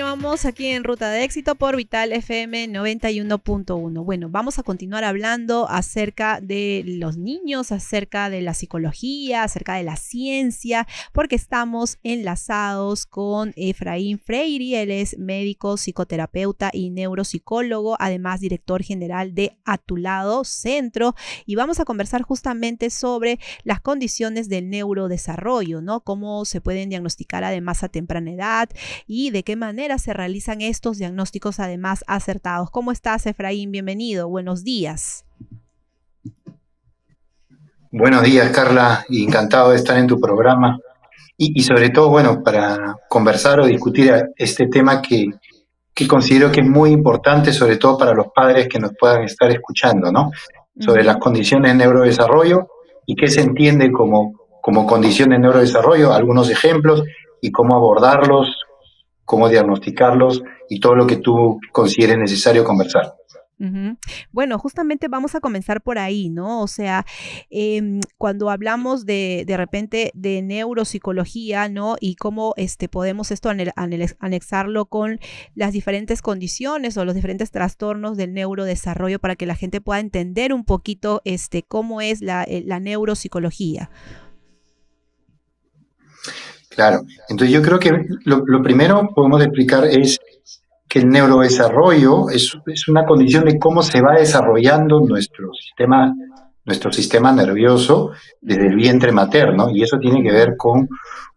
Continuamos aquí en Ruta de Éxito por Vital FM 91.1. Bueno, vamos a continuar hablando acerca de los niños, acerca de la psicología, acerca de la ciencia, porque estamos enlazados con Efraín Freire. Él es médico, psicoterapeuta y neuropsicólogo, además director general de A Tu Lado Centro, y vamos a conversar justamente sobre las condiciones del neurodesarrollo, ¿no? Cómo se pueden diagnosticar además a temprana edad y de qué manera se realizan estos diagnósticos además acertados. ¿Cómo estás, Efraín? Bienvenido, buenos días. Buenos días, Carla, encantado de estar en tu programa y sobre todo, bueno, para conversar o discutir este tema que considero que es muy importante, sobre todo para los padres que nos puedan estar escuchando, ¿no? Sobre las condiciones de neurodesarrollo y qué se entiende como condiciones de neurodesarrollo, algunos ejemplos y cómo abordarlos, cómo diagnosticarlos y todo lo que tú consideres necesario conversar. Bueno, justamente vamos a comenzar por ahí, ¿no? O sea, cuando hablamos de repente de neuropsicología, ¿no? Y cómo podemos esto anexarlo con las diferentes condiciones o los diferentes trastornos del neurodesarrollo para que la gente pueda entender un poquito cómo es la neuropsicología. Claro, entonces yo creo que lo primero podemos explicar es que el neurodesarrollo es una condición de cómo se va desarrollando nuestro sistema nervioso desde el vientre materno, y eso tiene que ver con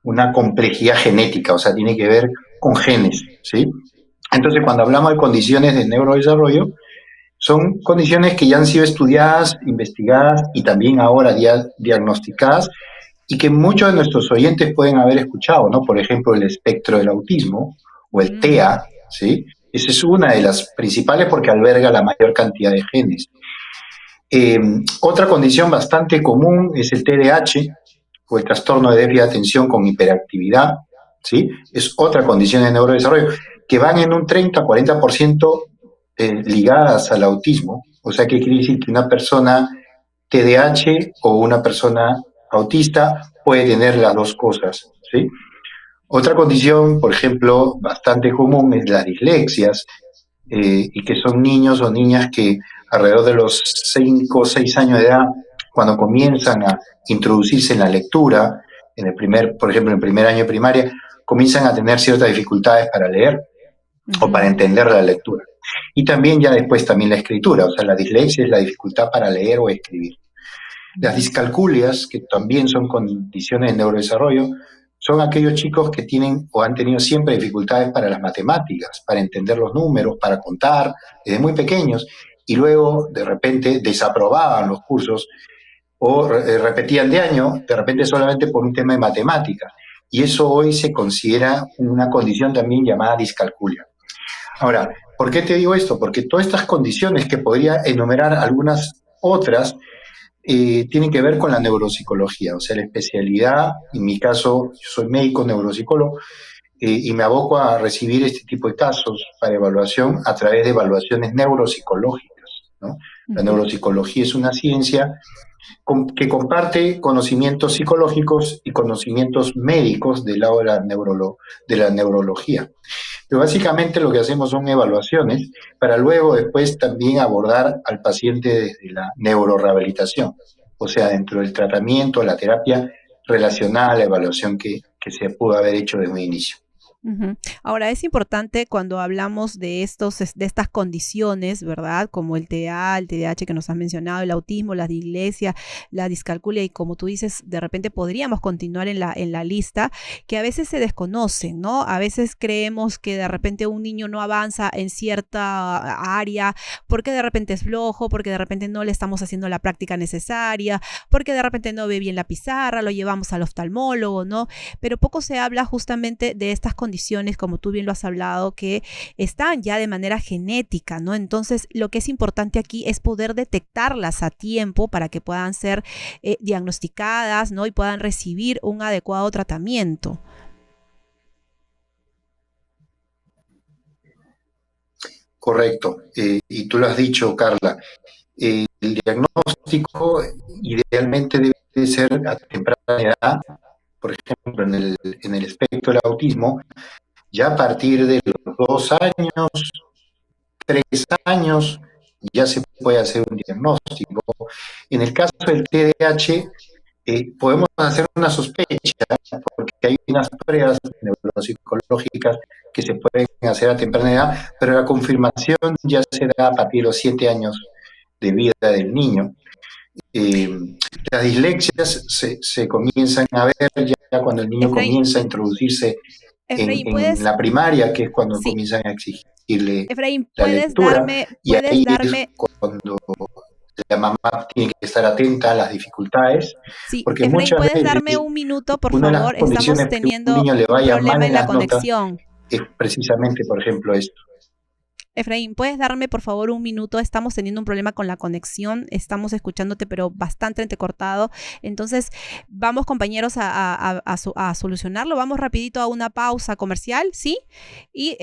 una complejidad genética, o sea, tiene que ver con genes, ¿sí? Entonces, cuando hablamos de condiciones de neurodesarrollo, son condiciones que ya han sido estudiadas, investigadas y también ahora ya diagnosticadas y que muchos de nuestros oyentes pueden haber escuchado, ¿no? Por ejemplo, el espectro del autismo o el TEA, ¿sí? Esa es una de las principales porque alberga la mayor cantidad de genes. Otra condición bastante común es el TDAH o el trastorno de déficit de atención con hiperactividad, ¿sí? Es otra condición de neurodesarrollo que van en un 30-40% ligadas al autismo. O sea, que quiere decir que una persona TDAH o una persona autista puede tener las dos cosas, ¿sí? Otra condición, por ejemplo, bastante común es las dislexias, y que son niños o niñas que alrededor de los 5 o 6 años de edad, cuando comienzan a introducirse en la lectura, por ejemplo, en el primer año de primaria, comienzan a tener ciertas dificultades para leer o para entender la lectura. Y también ya después también la escritura, o sea, la dislexia es la dificultad para leer o escribir. Las discalculias, que también son condiciones de neurodesarrollo, son aquellos chicos que tienen o han tenido siempre dificultades para las matemáticas, para entender los números, para contar, desde muy pequeños, y luego de repente desaprobaban los cursos o repetían de año, de repente solamente por un tema de matemáticas. Y eso hoy se considera una condición también llamada discalculia. Ahora, ¿por qué te digo esto? Porque todas estas condiciones, que podría enumerar algunas otras, tienen que ver con la neuropsicología, o sea, la especialidad. En mi caso, yo soy médico neuropsicólogo, y me aboco a recibir este tipo de casos para evaluación a través de evaluaciones neuropsicológicas, ¿no? La neuropsicología es una ciencia que comparte conocimientos psicológicos y conocimientos médicos del lado de la neurología. Pero básicamente lo que hacemos son evaluaciones para luego después también abordar al paciente desde la neurorehabilitación, o sea, dentro del tratamiento, la terapia relacionada a la evaluación que se pudo haber hecho desde un inicio. Ahora, es importante cuando hablamos de estas condiciones, ¿verdad? Como el TDA, el TDAH que nos has mencionado, el autismo, la dislexia, la discalculia, y como tú dices, de repente podríamos continuar en la lista, que a veces se desconocen, ¿no? A veces creemos que de repente un niño no avanza en cierta área porque de repente es flojo, porque de repente no le estamos haciendo la práctica necesaria, porque de repente no ve bien la pizarra, lo llevamos al oftalmólogo, ¿no? Pero poco se habla justamente de estas condiciones, como tú bien lo has hablado, que están ya de manera genética, ¿no? Entonces, lo que es importante aquí es poder detectarlas a tiempo para que puedan ser diagnosticadas, ¿no? Y puedan recibir un adecuado tratamiento. Correcto, y tú lo has dicho, Carla. El diagnóstico idealmente debe ser a temprana edad. Por ejemplo, en el espectro del autismo, Ya a partir de los 2 años, 3 años, ya se puede hacer un diagnóstico. En el caso del TDAH, podemos hacer una sospecha, porque hay unas pruebas neuropsicológicas que se pueden hacer a temprana edad, pero la confirmación ya se da a partir de los 7 años de vida del niño. Eh, las dislexias se comienzan a ver ya cuando el niño Efraín, comienza a introducirse Efraín, en la primaria, que es cuando sí, comienzan a exigirle Efraín, la lectura, y puedes ahí es darme, cuando la mamá tiene que estar atenta a las dificultades, sí, porque Efraín, muchas puedes veces darme un minuto, por una de las favor. Estamos condiciones que un teniendo niño le un vaya mal problema en en la las notas conexión. es precisamente, por ejemplo, esto. Efraín, ¿puedes darme por favor un minuto? Estamos teniendo un problema con la conexión, estamos escuchándote pero bastante entrecortado. Entonces, vamos compañeros a solucionarlo. Vamos rapidito a una pausa comercial, ¿sí? Y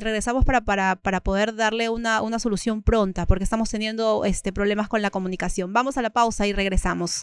regresamos para poder darle una solución pronta, porque estamos teniendo problemas con la comunicación. Vamos a la pausa y regresamos.